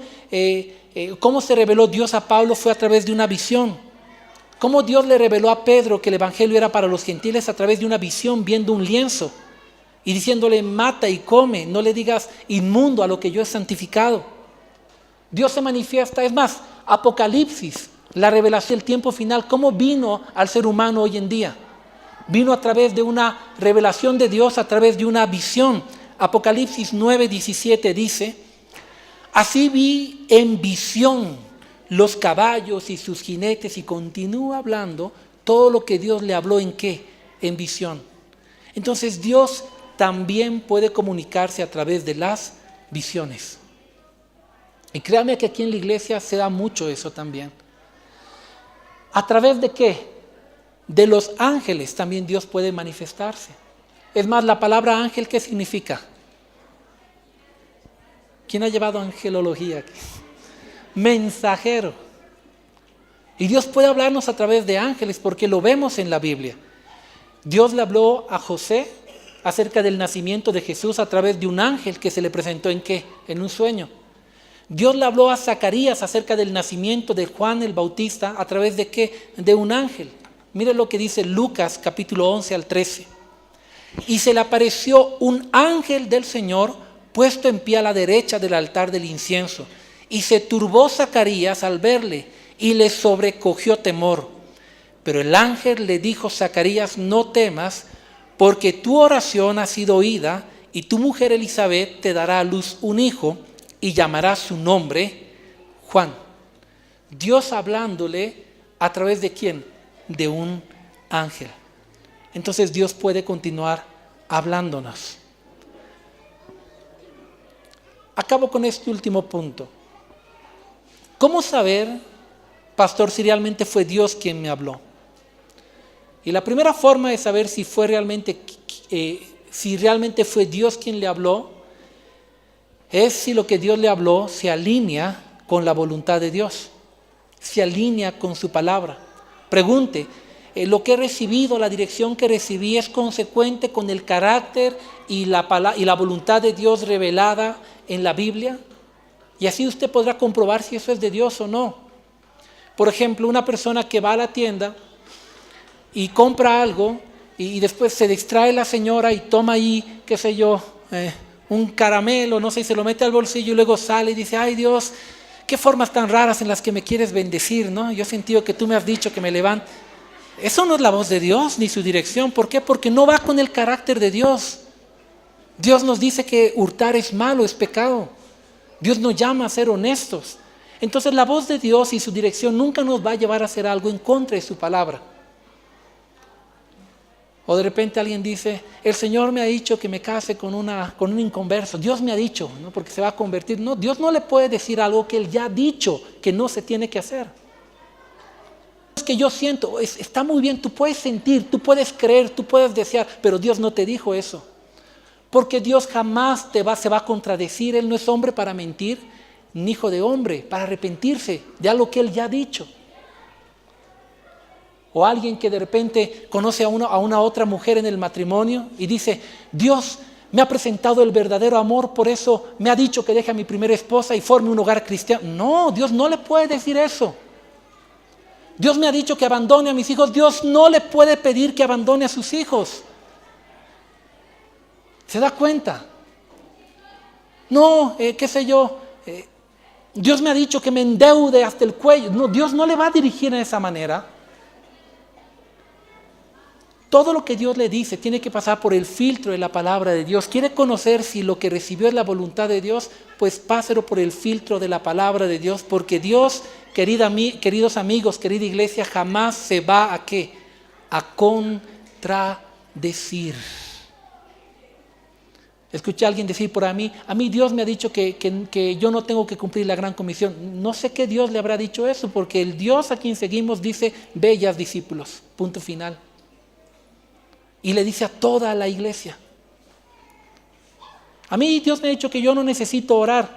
cómo se reveló Dios a Pablo fue a través de una visión. Cómo Dios le reveló a Pedro que el evangelio era para los gentiles a través de una visión, viendo un lienzo y diciéndole mata y come, no le digas inmundo a lo que yo he santificado. Dios se manifiesta, es más, Apocalipsis, la revelación del tiempo final, ¿cómo vino al ser humano hoy en día? Vino a través de una revelación de Dios, a través de una visión. Apocalipsis 9:17 dice, así vi en visión los caballos y sus jinetes, y continúa hablando todo lo que Dios le habló en qué, en visión. Entonces Dios también puede comunicarse a través de las visiones. Y créame que aquí en la iglesia se da mucho eso también. ¿A través de qué? De los ángeles también Dios puede manifestarse. Es más, la palabra ángel, ¿qué significa? ¿Quién ha llevado angelología aquí? Mensajero. Y Dios puede hablarnos a través de ángeles porque lo vemos en la Biblia. Dios le habló a José acerca del nacimiento de Jesús a través de un ángel que se le presentó ¿en qué? En un sueño. Dios le habló a Zacarías acerca del nacimiento de Juan el Bautista a través de qué? De un ángel. Mire lo que dice Lucas capítulo 11 al 13. Y se le apareció un ángel del Señor puesto en pie a la derecha del altar del incienso. Y se turbó Zacarías al verle y le sobrecogió temor. Pero el ángel le dijo, Zacarías, no temas, porque tu oración ha sido oída y tu mujer Elizabeth te dará a luz un hijo y llamará su nombre Juan. Dios hablándole a través de ¿quién? De un ángel. Entonces Dios puede continuar hablándonos. Acabo con este último punto. ¿Cómo saber, pastor, si realmente fue Dios quien me habló? Y la primera forma de saber si realmente fue Dios quien le habló es si lo que Dios le habló se alinea con la voluntad de Dios, se alinea con su palabra. Pregunte, ¿lo que he recibido, la dirección que recibí es consecuente con el carácter y la voluntad de Dios revelada en la Biblia? Y así usted podrá comprobar si eso es de Dios o no. Por ejemplo, una persona que va a la tienda y compra algo y después se distrae la señora y toma ahí, qué sé yo, un caramelo, no sé, y se lo mete al bolsillo y luego sale y dice, ay Dios, qué formas tan raras en las que me quieres bendecir, ¿no? Yo he sentido que tú me has dicho que me levante. Eso no es la voz de Dios ni su dirección. ¿Por qué? Porque no va con el carácter de Dios. Dios nos dice que hurtar es malo, es pecado. Dios nos llama a ser honestos. Entonces la voz de Dios y su dirección nunca nos va a llevar a hacer algo en contra de su palabra. O de repente alguien dice, el Señor me ha dicho que me case con un inconverso. Dios me ha dicho, ¿no? Porque se va a convertir. No, Dios no le puede decir algo que Él ya ha dicho que no se tiene que hacer. Es que yo siento, está muy bien, tú puedes sentir, tú puedes creer, tú puedes desear, pero Dios no te dijo eso. Porque Dios jamás se va a contradecir. Él no es hombre para mentir, ni hijo de hombre para arrepentirse de algo que Él ya ha dicho. O alguien que de repente conoce a una otra mujer en el matrimonio y dice, Dios me ha presentado el verdadero amor, por eso me ha dicho que deje a mi primera esposa y forme un hogar cristiano. No, Dios no le puede decir eso. Dios me ha dicho que abandone a mis hijos. Dios no le puede pedir que abandone a sus hijos. ¿Se da cuenta? No, qué sé yo, Dios me ha dicho que me endeude hasta el cuello. No, Dios no le va a dirigir de esa manera. Todo lo que Dios le dice tiene que pasar por el filtro de la palabra de Dios. ¿Quiere conocer si lo que recibió es la voluntad de Dios? Pues páselo por el filtro de la palabra de Dios, porque Dios, queridos amigos, querida iglesia, jamás se va a ¿qué? A contradecir. Escuché a alguien decir a mí Dios me ha dicho que yo no tengo que cumplir la gran comisión. No sé qué Dios le habrá dicho eso, porque el Dios a quien seguimos dice, ve ya discípulos, punto final. Y le dice a toda la iglesia. A mí Dios me ha dicho que yo no necesito orar.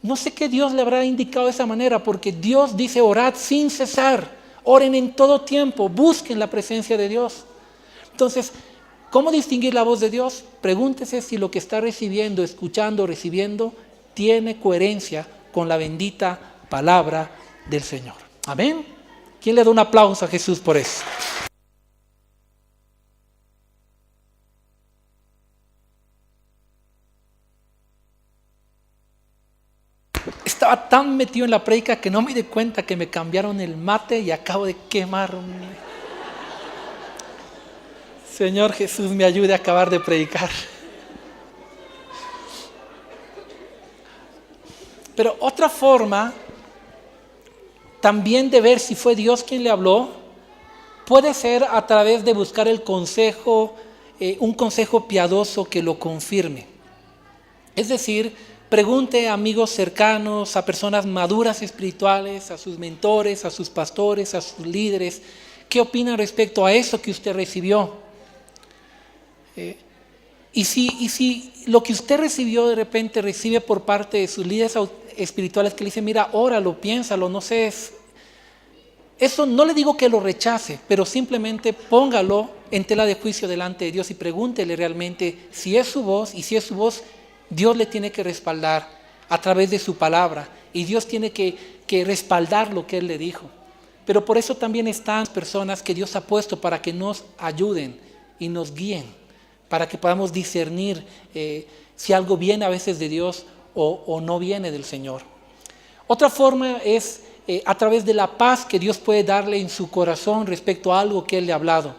No sé qué Dios le habrá indicado de esa manera, porque Dios dice orad sin cesar, oren en todo tiempo, busquen la presencia de Dios. Entonces, ¿cómo distinguir la voz de Dios? Pregúntese si lo que está recibiendo, escuchando, recibiendo, tiene coherencia con la bendita palabra del Señor. Amén. ¿Quién le da un aplauso a Jesús por eso? Estaba tan metido en la prédica que no me di cuenta que me cambiaron el mate y acabo de quemar. Señor Jesús, me ayude a acabar de predicar. Pero otra forma también de ver si fue Dios quien le habló, puede ser a través de buscar el consejo, un consejo piadoso que lo confirme. Es decir, pregunte a amigos cercanos, a personas maduras espirituales, a sus mentores, a sus pastores, a sus líderes, ¿qué opinan respecto a eso que usted recibió? Y si lo que usted recibió de repente recibe por parte de sus líderes espirituales que le dicen, mira, óralo, piénsalo, no sé, eso no le digo que lo rechace, pero simplemente póngalo en tela de juicio delante de Dios y pregúntele realmente si es su voz, y si es su voz, Dios le tiene que respaldar a través de su palabra, y Dios tiene que respaldar lo que Él le dijo. Pero por eso también están personas que Dios ha puesto para que nos ayuden y nos guíen, para que podamos discernir si algo viene a veces de Dios o no viene del Señor. Otra forma es a través de la paz que Dios puede darle en su corazón respecto a algo que Él le ha hablado.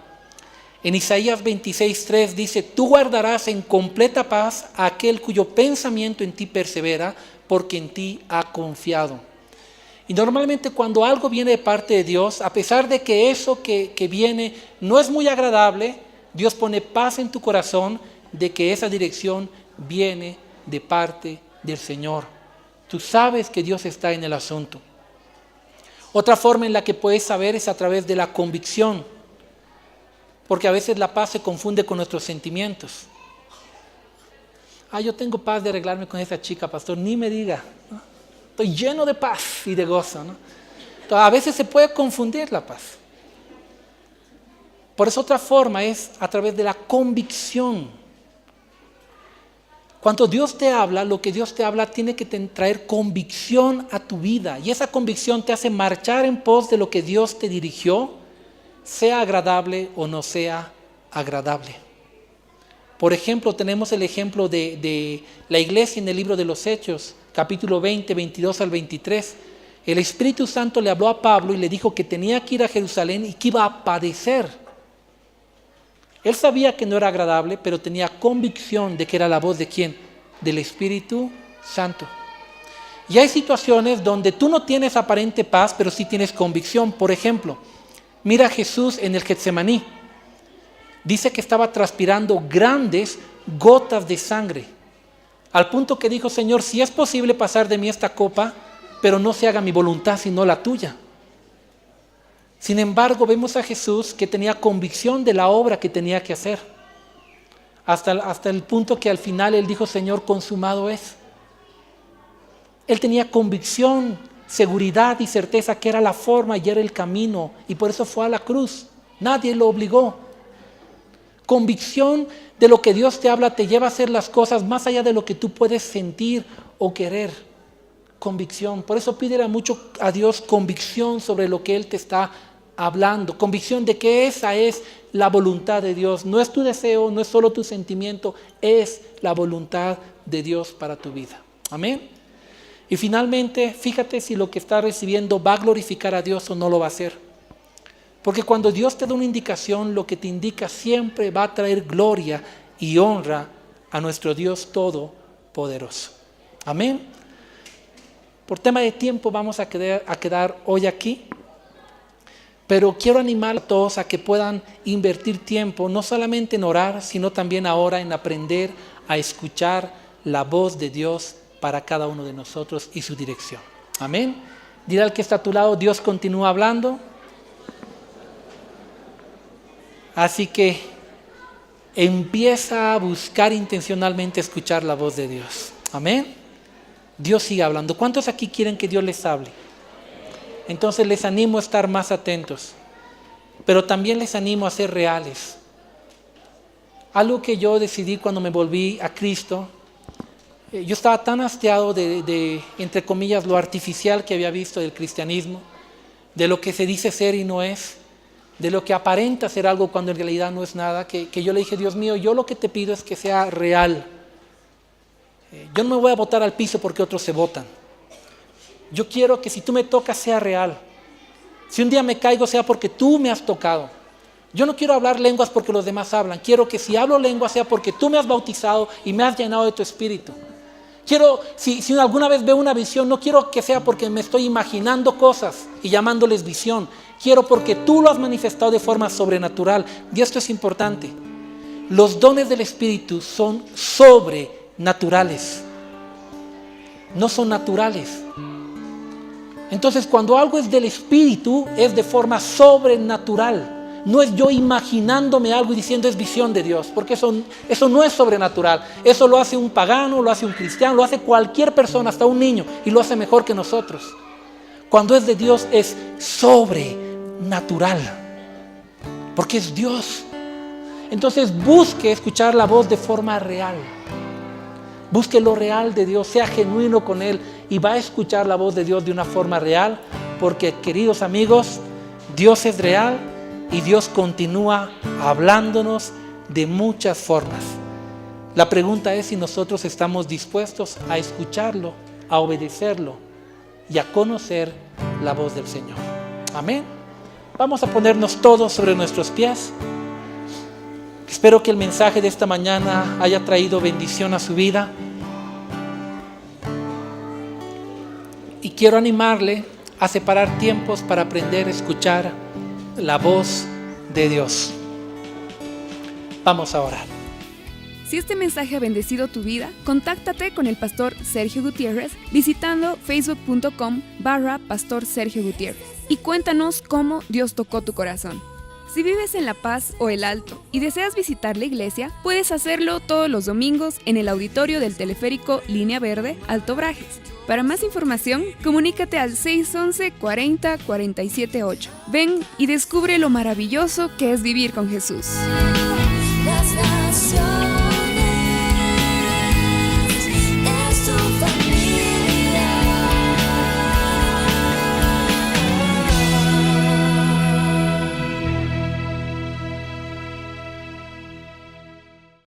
En Isaías 26:3 dice, tú guardarás en completa paz a aquel cuyo pensamiento en ti persevera, porque en ti ha confiado. Y normalmente cuando algo viene de parte de Dios, a pesar de que eso que viene no es muy agradable, Dios pone paz en tu corazón de que esa dirección viene de parte del Señor. Tú sabes que Dios está en el asunto. Otra forma en la que puedes saber es a través de la convicción, porque a veces la paz se confunde con nuestros sentimientos. Yo tengo paz de arreglarme con esa chica, pastor, ni me diga, ¿no? Estoy lleno de paz y de gozo, ¿no? Entonces, a veces se puede confundir la paz. Por eso otra forma es a través de la convicción. Cuando Dios te habla, lo que Dios te habla tiene que traer convicción a tu vida. Y esa convicción te hace marchar en pos de lo que Dios te dirigió, sea agradable o no sea agradable. Por ejemplo, tenemos el ejemplo de la iglesia en el libro de los Hechos, capítulo 20, 22 al 23. El Espíritu Santo le habló a Pablo y le dijo que tenía que ir a Jerusalén y que iba a padecer. Él sabía que no era agradable, pero tenía convicción de que era la voz de ¿quién? Del Espíritu Santo. Y hay situaciones donde tú no tienes aparente paz, pero sí tienes convicción. Por ejemplo, mira a Jesús en el Getsemaní. Dice que estaba transpirando grandes gotas de sangre, al punto que dijo, Señor, si es posible pasar de mí esta copa, pero no se haga mi voluntad sino la tuya. Sin embargo, vemos a Jesús que tenía convicción de la obra que tenía que hacer. hasta el punto que al final él dijo, Señor, consumado es. Él tenía convicción, seguridad y certeza que era la forma y era el camino, y por eso fue a la cruz. Nadie lo obligó. Convicción de lo que Dios te habla te lleva a hacer las cosas más allá de lo que tú puedes sentir o querer. Convicción. Por eso pídele mucho a Dios convicción sobre lo que Él te está hablando. Convicción de que esa es la voluntad de Dios. No es tu deseo, no es solo tu sentimiento, es la voluntad de Dios para tu vida. Amén. Y finalmente, fíjate si lo que estás recibiendo va a glorificar a Dios o no lo va a hacer. Porque cuando Dios te da una indicación, lo que te indica siempre va a traer gloria y honra a nuestro Dios Todopoderoso. Amén. Por tema de tiempo vamos a quedar hoy aquí. Pero quiero animar a todos a que puedan invertir tiempo, no solamente en orar, sino también ahora en aprender a escuchar la voz de Dios para cada uno de nosotros y su dirección. Amén. Dile al que está a tu lado, Dios continúa hablando. Así que empieza a buscar intencionalmente escuchar la voz de Dios. Amén. Dios sigue hablando. ¿Cuántos aquí quieren que Dios les hable? Entonces les animo a estar más atentos, pero también les animo a ser reales. Algo que yo decidí cuando me volví a Cristo, yo estaba tan hastiado de, entre comillas, lo artificial que había visto del cristianismo, de lo que se dice ser y no es, de lo que aparenta ser algo cuando en realidad no es nada, que yo le dije, Dios mío, yo lo que te pido es que sea real. Yo no me voy a botar al piso porque otros se botan. Yo quiero que si tú me tocas sea real. Si un día me caigo sea porque tú me has tocado. Yo no quiero hablar lenguas porque los demás hablan. Quiero que si hablo lenguas sea porque tú me has bautizado y me has llenado de tu espíritu. Quiero, si alguna vez veo una visión, no quiero que sea porque me estoy imaginando cosas y llamándoles visión. Quiero porque tú lo has manifestado de forma sobrenatural. Y esto es importante. Los dones del Espíritu son sobrenaturales. No son naturales. Entonces, cuando algo es del Espíritu, es de forma sobrenatural. No es yo imaginándome algo y diciendo es visión de Dios, porque eso no es sobrenatural. Eso lo hace un pagano, lo hace un cristiano, lo hace cualquier persona, hasta un niño, y lo hace mejor que nosotros. Cuando es de Dios, es sobrenatural, porque es Dios. Entonces, busque escuchar la voz de forma real. Busque lo real de Dios, sea genuino con Él y va a escuchar la voz de Dios de una forma real, porque, queridos amigos, Dios es real y Dios continúa hablándonos de muchas formas. La pregunta es si nosotros estamos dispuestos a escucharlo, a obedecerlo y a conocer la voz del Señor. Amén. Vamos a ponernos todos sobre nuestros pies. Espero que el mensaje de esta mañana haya traído bendición a su vida. Y quiero animarle a separar tiempos para aprender a escuchar la voz de Dios. Vamos a orar. Si este mensaje ha bendecido tu vida, contáctate con el pastor Sergio Gutiérrez visitando facebook.com/pastor Sergio Gutiérrez y cuéntanos cómo Dios tocó tu corazón. Si vives en La Paz o El Alto y deseas visitar la iglesia, puedes hacerlo todos los domingos en el auditorio del teleférico Línea Verde, Alto Brajes. Para más información, comunícate al 611-40-478. Ven y descubre lo maravilloso que es vivir con Jesús.